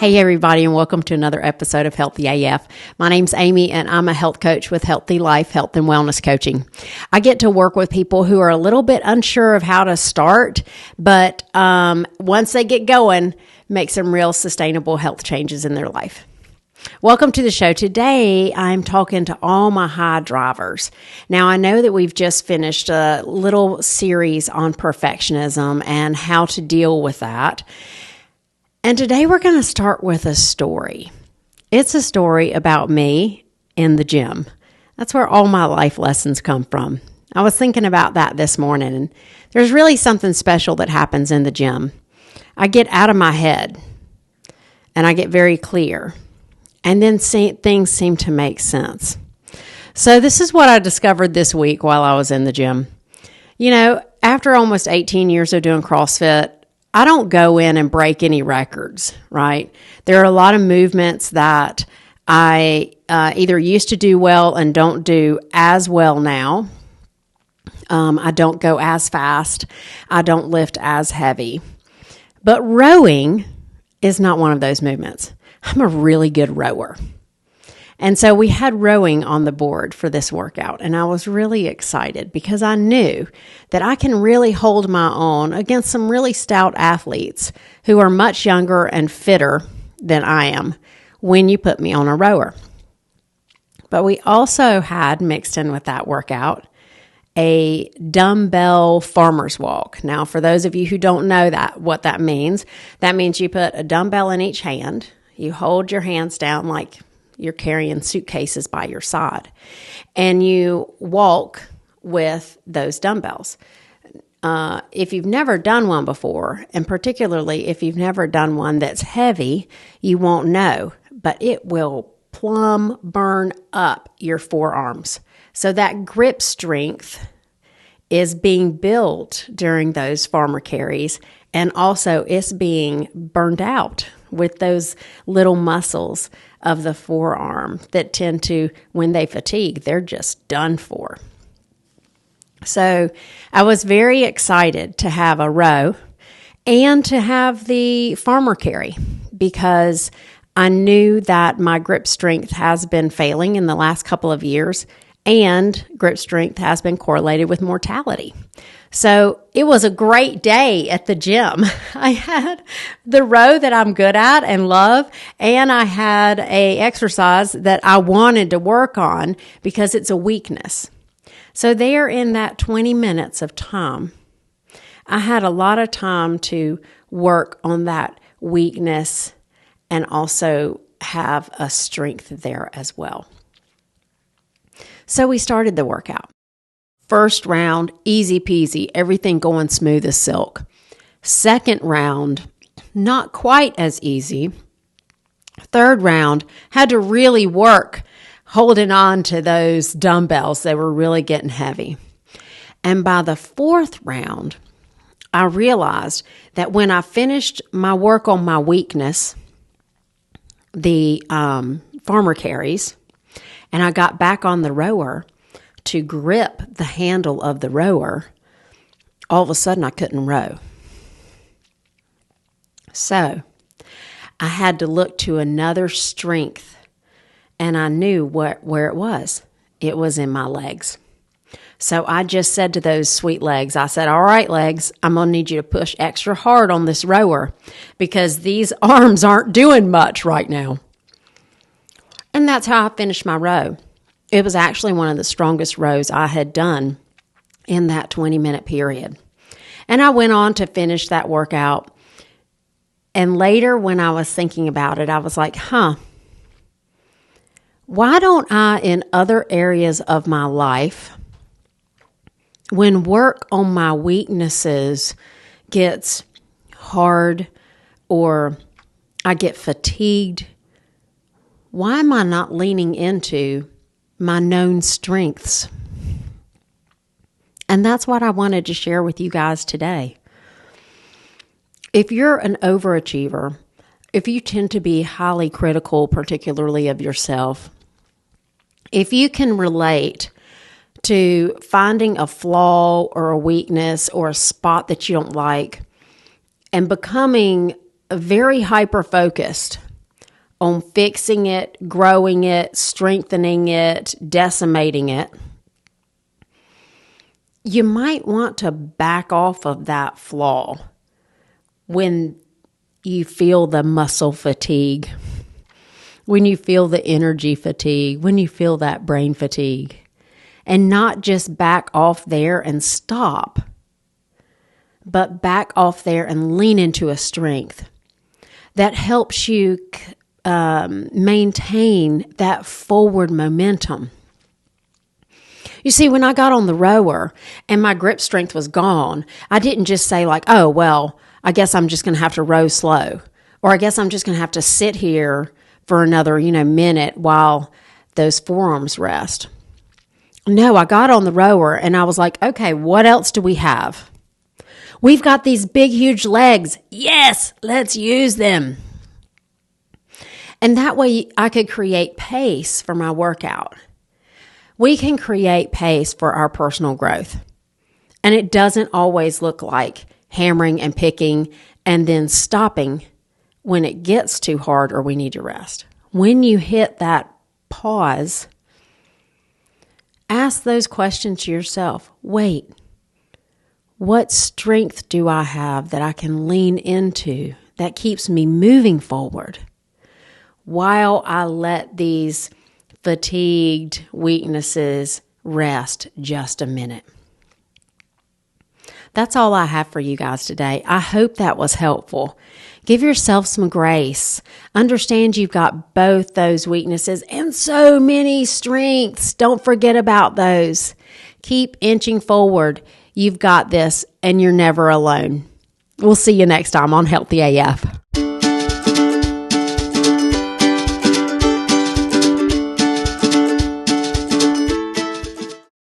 Hey everybody, and welcome to another episode of Healthy AF. My name's Amy and I'm a health coach with Healthy Life, Health and Wellness Coaching. I get to work with people who are a little bit unsure of how to start, but once they get going, make some real sustainable health changes in their life. Welcome to the show. Today, I'm talking to all my high drivers. Now, I know that we've just finished a little series on perfectionism and how to deal with that. And today we're going to start with a story. It's a story about me in the gym. That's where all my life lessons come from. I was thinking about that this morning, and there's really something special that happens in the gym. I get out of my head, and I get very clear, and then things seem to make sense. So this is what I discovered this week while I was in the gym. You know, after almost 18 years of doing CrossFit, I don't go in and break any records, right? There are a lot of movements that I either used to do well and don't do as well now. I don't go as fast. I don't lift as heavy. But rowing is not one of those movements. I'm a really good rower. And so we had rowing on the board for this workout, and I was really excited because I knew that I can really hold my own against some really stout athletes who are much younger and fitter than I am when you put me on a rower. But we also had mixed in with that workout a dumbbell farmer's walk. Now, for those of you who don't know what that means you put a dumbbell in each hand, you hold your hands down like you're carrying suitcases by your side, and you walk with those dumbbells. If you've never done one before, and particularly if you've never done one that's heavy, you won't know, but it will plumb burn up your forearms. So that grip strength is being built during those farmer carries, and also it's being burned out with those little muscles of the forearm that tend to, when they fatigue, they're just done for. So I was very excited to have a row and to have the farmer carry because I knew that my grip strength has been failing in the last couple of years, and grip strength has been correlated with mortality. So it was a great day at the gym. I had the row that I'm good at and love, and I had a exercise that I wanted to work on because it's a weakness. So there in that 20 minutes of time, I had a lot of time to work on that weakness and also have a strength there as well. So we started the workout. First round, easy peasy, everything going smooth as silk. Second round, not quite as easy. Third round, had to really work holding on to those dumbbells. They were really getting heavy. And by the fourth round, I realized that when I finished my work on my weakness, the farmer carries, and I got back on the rower to grip the handle of the rower, all of a sudden I couldn't row. So I had to look to another strength, and I knew where it was. It was in my legs. So I just said to those sweet legs, I said, all right, legs, I'm going to need you to push extra hard on this rower because these arms aren't doing much right now. And that's how I finished my row. It was actually one of the strongest rows I had done in that 20-minute period. And I went on to finish that workout. And later when I was thinking about it, I was like, why don't I, in other areas of my life, when work on my weaknesses gets hard or I get fatigued, why am I not leaning into my known strengths? And that's what I wanted to share with you guys today. If you're an overachiever, if you tend to be highly critical, particularly of yourself, if you can relate to finding a flaw or a weakness or a spot that you don't like and becoming very hyper-focused on fixing it, growing it, strengthening it, decimating it, you might want to back off of that flaw when you feel the muscle fatigue, when you feel the energy fatigue, when you feel that brain fatigue, and not just back off there and stop, but back off there and lean into a strength that helps you maintain that forward momentum. You see, when I got on the rower and my grip strength was gone, I didn't just say like, oh, well, I guess I'm just going to have to row slow, or I guess I'm just going to have to sit here for another, minute while those forearms rest. No, I got on the rower and I was like, okay, what else do we have? We've got these big, huge legs. Yes, let's use them. And that way I could create pace for my workout. We can create pace for our personal growth. And it doesn't always look like hammering and picking and then stopping when it gets too hard or we need to rest. When you hit that pause, ask those questions to yourself. Wait, what strength do I have that I can lean into that keeps me moving forward while I let these fatigued weaknesses rest just a minute? That's all I have for you guys today. I hope that was helpful. Give yourself some grace. Understand you've got both those weaknesses and so many strengths. Don't forget about those. Keep inching forward. You've got this and you're never alone. We'll see you next time on Healthy AF.